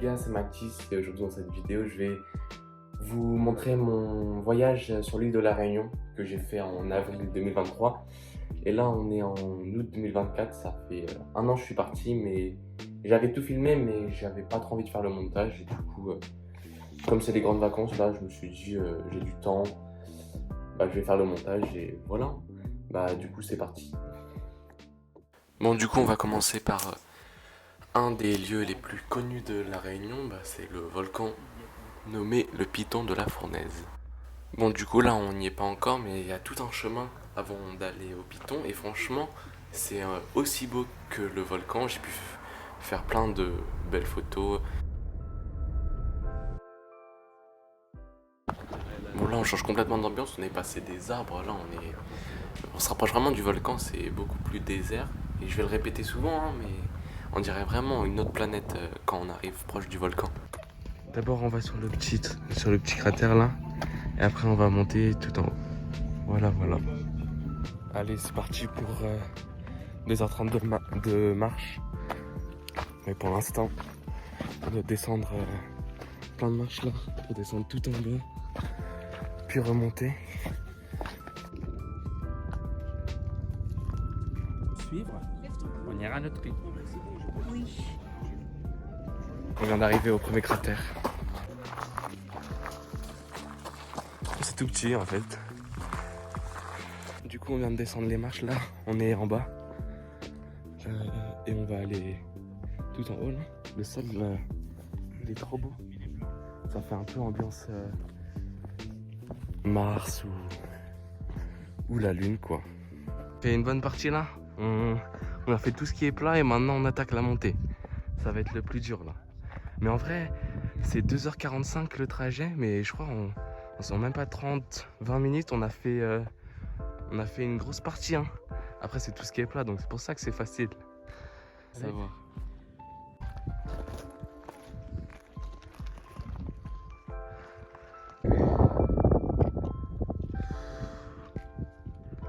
gars, c'est Mathis et aujourd'hui dans cette vidéo je vais vous montrer mon voyage sur l'île de la Réunion que j'ai fait en avril 2023 et là on est en août 2024, ça fait un an que je suis parti mais j'avais tout filmé mais j'avais pas trop envie de faire le montage et du coup comme c'est les grandes vacances là je me suis dit j'ai du temps, je vais faire le montage et voilà, du coup c'est parti. Bon du coup on va commencer par un des lieux les plus connus de la Réunion, c'est le volcan nommé le Piton de la Fournaise. Bon, du coup, là, on n'y est pas encore, mais il y a tout un chemin avant d'aller au Piton, et franchement, c'est aussi beau que le volcan. J'ai pu faire plein de belles photos. Bon, là, on change complètement d'ambiance, on est passé des arbres, là, on se rapproche vraiment du volcan, c'est beaucoup plus désert, et je vais le répéter souvent, hein, mais on dirait vraiment une autre planète quand on arrive proche du volcan. D'abord, on va sur le petit cratère là, et après, on va monter tout en haut. Voilà. Allez, c'est parti pour 2h30 de marche. Mais pour l'instant, on doit descendre plein de marches là, pour descendre tout en bas, puis remonter. Suivre, on ira à notre rythme. Oui. On vient d'arriver au premier cratère. C'est tout petit en fait. Du coup, on vient de descendre les marches là, on est en bas. Et on va aller tout en haut là. Le sol, il est trop beau. Ça fait un peu ambiance Mars ou la Lune quoi. On fait une bonne partie là. On a fait tout ce qui est plat et maintenant on attaque la montée. Ça va être le plus dur là. Mais en vrai, c'est 2h45 le trajet, mais je crois on sent même pas 30-20 minutes. On a fait une grosse partie. Hein. Après, c'est tout ce qui est plat, donc c'est pour ça que c'est facile. Ça va.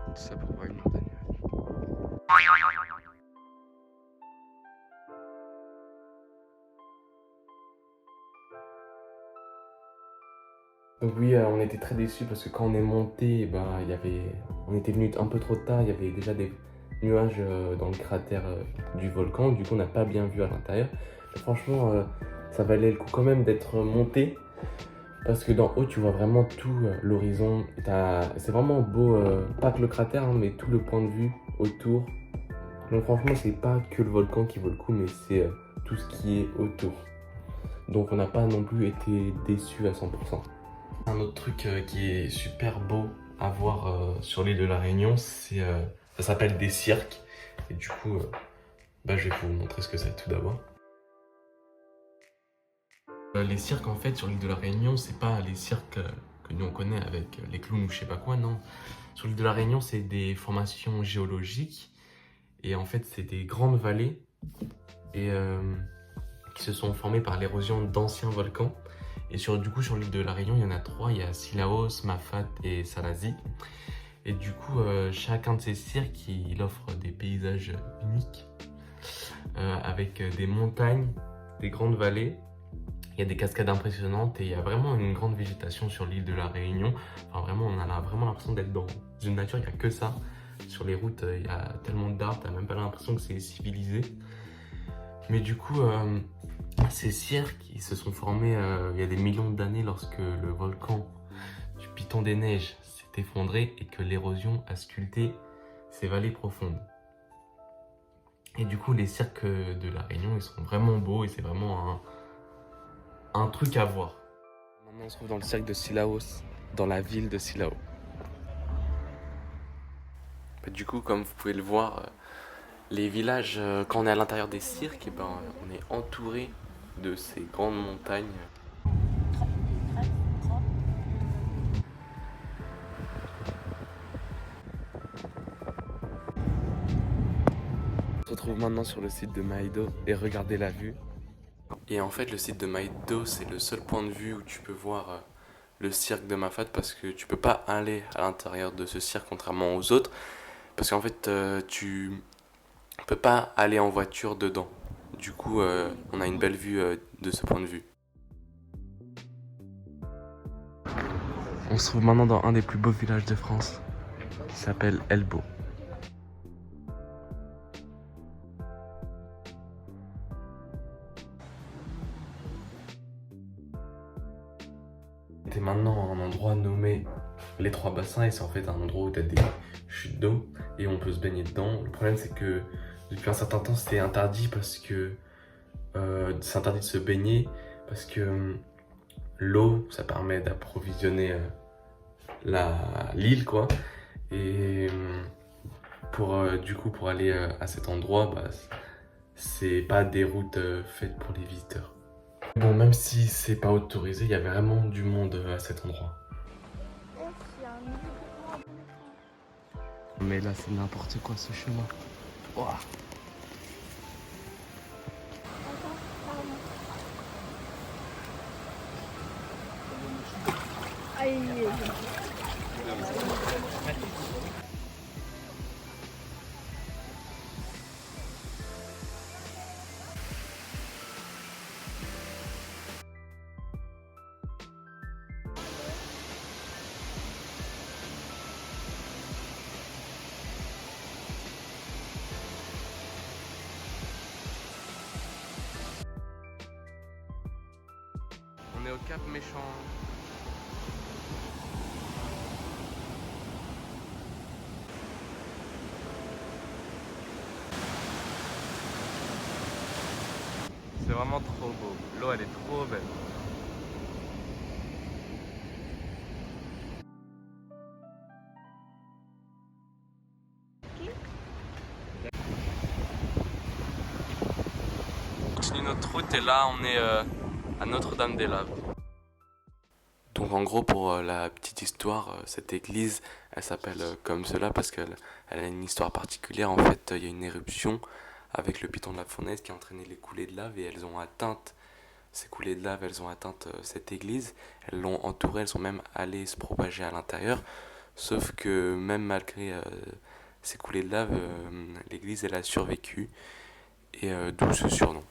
Tout ça pour voir une montagne. Donc oui, on était très déçus parce que quand on est monté, on était venu un peu trop tard, il y avait déjà des nuages dans le cratère du volcan, du coup on n'a pas bien vu à l'intérieur. Franchement, ça valait le coup quand même d'être monté parce que d'en haut tu vois vraiment tout l'horizon. C'est vraiment beau, pas que le cratère, hein, mais tout le point de vue autour. Donc franchement, c'est pas que le volcan qui vaut le coup, mais c'est tout ce qui est autour. Donc on n'a pas non plus été déçus à 100%. Un autre truc qui est super beau à voir sur l'île de la Réunion, ça s'appelle des cirques. Et du coup, je vais vous montrer ce que c'est tout d'abord. Les cirques en fait sur l'île de la Réunion, c'est pas les cirques que nous on connaît avec les clowns ou je sais pas quoi, non. Sur l'île de la Réunion, c'est des formations géologiques et en fait c'est des grandes vallées et qui se sont formées par l'érosion d'anciens volcans. Et du coup, sur l'île de la Réunion, il y en a 3. Il y a Sillaos, Mafat et Sanasi. Et du coup, chacun de ces cirques, il offre des paysages uniques avec des montagnes, des grandes vallées. Il y a des cascades impressionnantes et il y a vraiment une grande végétation sur l'île de la Réunion. Enfin, vraiment, on a vraiment l'impression d'être dans une nature, il n'y a que ça. Sur les routes, il y a tellement d'arbres, t'as même pas l'impression que c'est civilisé. Mais du coup, ces cirques, ils se sont formés il y a des millions d'années lorsque le volcan du Piton des Neiges s'est effondré et que l'érosion a sculpté ces vallées profondes. Et du coup, les cirques de la Réunion, ils sont vraiment beaux et c'est vraiment un truc à voir. Maintenant, on se trouve dans le cirque de Sillaos, dans la ville de Sillao. Du coup, comme vous pouvez le voir, les villages, quand on est à l'intérieur des cirques, on est entouré de ces grandes montagnes. On se retrouve maintenant sur le site de Maïdo et regardez la vue. Et en fait, le site de Maïdo, c'est le seul point de vue où tu peux voir le cirque de Mafat parce que tu peux pas aller à l'intérieur de ce cirque contrairement aux autres. Parce qu'en fait, tu peux pas aller en voiture dedans. Du coup, on a une belle vue de ce point de vue. On se trouve maintenant dans un des plus beaux villages de France, qui s'appelle Elbeuf. On est maintenant à un endroit nommé les Trois Bassins et c'est en fait un endroit où tu as des chutes d'eau et on peut se baigner dedans. Le problème c'est que depuis un certain temps c'était interdit parce que c'est interdit de se baigner parce que l'eau ça permet d'approvisionner l'île quoi. Et du coup pour aller à cet endroit, bah, c'est pas des routes faites pour les visiteurs. Bon, même si c'est pas autorisé, il y a vraiment du monde à cet endroit. Mais là c'est n'importe quoi ce chemin. Ouah. On est au Cap Méchant. C'est vraiment trop beau. L'eau elle est trop belle. On continue notre route et là on est à Notre-Dame-des-Laves. Donc en gros pour la petite histoire, cette église elle s'appelle comme cela parce qu'elle a une histoire particulière. En fait il y a une éruption avec le piton de la fournaise qui a entraîné les coulées de lave et ces coulées de lave elles ont atteint cette église. Elles l'ont entourée, elles sont même allées se propager à l'intérieur. Sauf que même malgré ces coulées de lave, l'église elle a survécu et d'où ce surnom.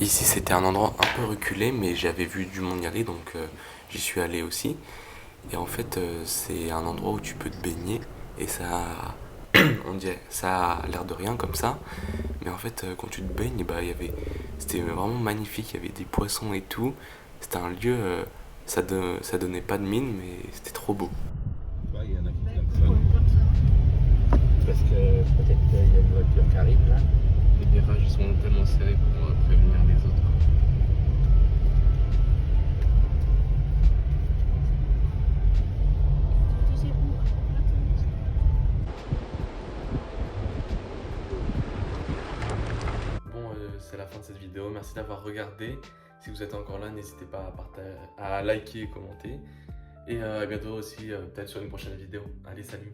Ici c'était un endroit un peu reculé mais j'avais vu du monde y aller donc j'y suis allé aussi. Et en fait c'est un endroit où tu peux te baigner et on dirait, ça a l'air de rien comme ça. Mais en fait quand tu te baignes, bah, c'était vraiment magnifique, il y avait des poissons et tout. C'était un lieu, ça donnait pas de mine mais c'était trop beau. Il y en a qui aiment ça. Parce que peut-être qu'il y a une voiture qui arrive là. Les virages sont tellement serrés pour prévenir les autres. C'est la fin de cette vidéo, merci d'avoir regardé. Si vous êtes encore là, n'hésitez pas à liker et commenter. Et à bientôt aussi, peut-être sur une prochaine vidéo. Allez, salut!